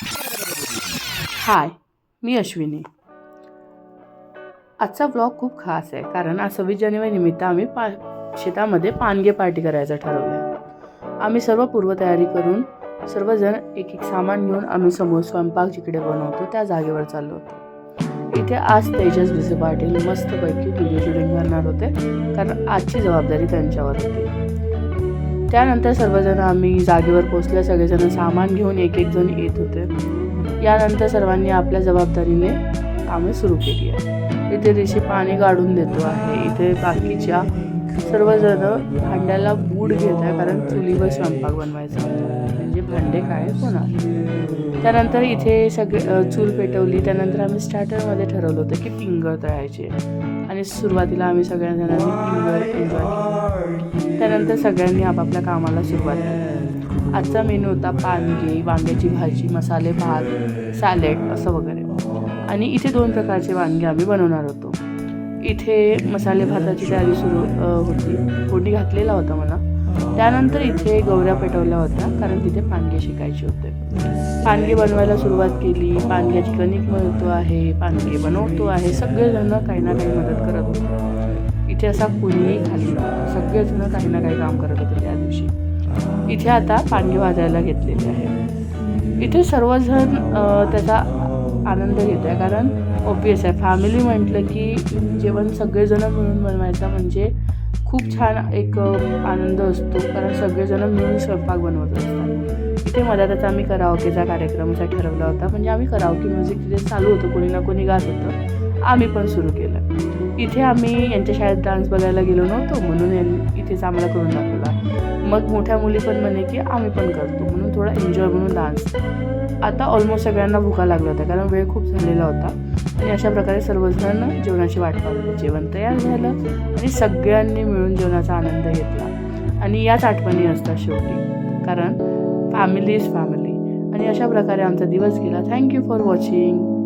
हाय, मी अश्विनी. आजचा व्लॉग खूप खास आहे कारण आज 26 जानेवारी निमित्त आम्ही शेतामध्ये पानगे पार्टी करायचं ठरवलं आहे. आम्ही सर्व पूर्वतयारी करून सर्वजण एक एक सामान घेऊन आम्ही समोर स्वयंपाक जिकडे बनवतो त्या जागेवर चाललो होतो. इथे आज तेजस विसे पाटील मस्तपैकी व्हिडिओ शूटिंग करणार होते कारण आजची जबाबदारी त्यांच्यावर होती. त्यानंतर सर्वजण आम्ही जागेवर पोहोचले. सगळेजण सामान घेऊन एक एक जण येत होते. यानंतर सर्वांनी आपल्या जबाबदारीने कामे सुरू केली आहे. इथे ऋषी पाणी काढून देतो आहे. इथे बाकीच्या सर्वजण भांड्याला बूड घेत आहे कारण चुलीवर स्वयंपाक बनवायचा होता, म्हणजे भांडे काय होणार. त्यानंतर इथे सगळे चूल पेटवली. त्यानंतर आम्ही स्टार्टरमध्ये ठरवलं होतं की फिंगर तळायचे आणि सुरुवातीला आम्ही सगळ्या जणांनी फिंगर एन्जॉय केली. त्यानंतर सगळ्यांनी आपापल्या कामाला सुरुवात केली. आजचा मेनू होता पानगे, वांग्याची भाजी, मसाले भात, सॅलेड असं वगैरे. आणि इथे 2 प्रकारचे वांगे आम्ही बनवणार होतो. इथे मसाले भाताची तयारी सुरू होती. फोडणी घातलेला होता मला. त्यानंतर इथे गौऱ्या पेटवल्या होत्या कारण तिथे पानगे शिकायचे होते. पानगे बनवायला सुरुवात केली. पानग्याची कणिक मळतो आहे, पानगे बनवतो आहे. सगळेजण काही ना काही मदत करत होते. इथे असा कुणीही खाली नव्हता. सगळेजण काही ना काही काम करत होते त्या दिवशी. इथे आता पानगे भाजायला घेतलेले आहे. इथे सर्वजण त्याचा आनंद घेत आहे कारण ऑब्वियस आहे, फॅमिली म्हटलं की जेवण सगळेजण मिळून बनवायचा म्हणजे खूप छान एक आनंद असतो कारण सगळेजण मिळून स्वयंपाक बनवत असतात. इथे मधातच आम्ही कराओकेचा कार्यक्रम असा ठरवला होता, म्हणजे आम्ही कराओके म्युझिक तिथे चालू होतं, कोणी ना कोणी गात होतं. आम्ही पण सुरू केलं. इथे आम्ही यांच्या शाळेत डान्स बघायला गेलो नव्हतो म्हणून इथेच आम्हाला करून दाखवला. मग मोठ्या मुली पण म्हणे की आम्ही पण करतो म्हणून थोडा एन्जॉय म्हणून डान्स. आता ऑलमोस्ट सगळ्यांना भुका लागला होता कारण वेळ खूप झालेला होता. आणि अशा प्रकारे सर्वजण जेवणाची वाट पाहत होते. जेवण तयार झालं आणि सगळ्यांनी मिळून जेवणाचा आनंद घेतला. आणि याच आठवणी असतात शेवटी कारण फॅमिली इज फॅमिली. आणि अशा प्रकारे आमचा दिवस गेला. Thank you for watching.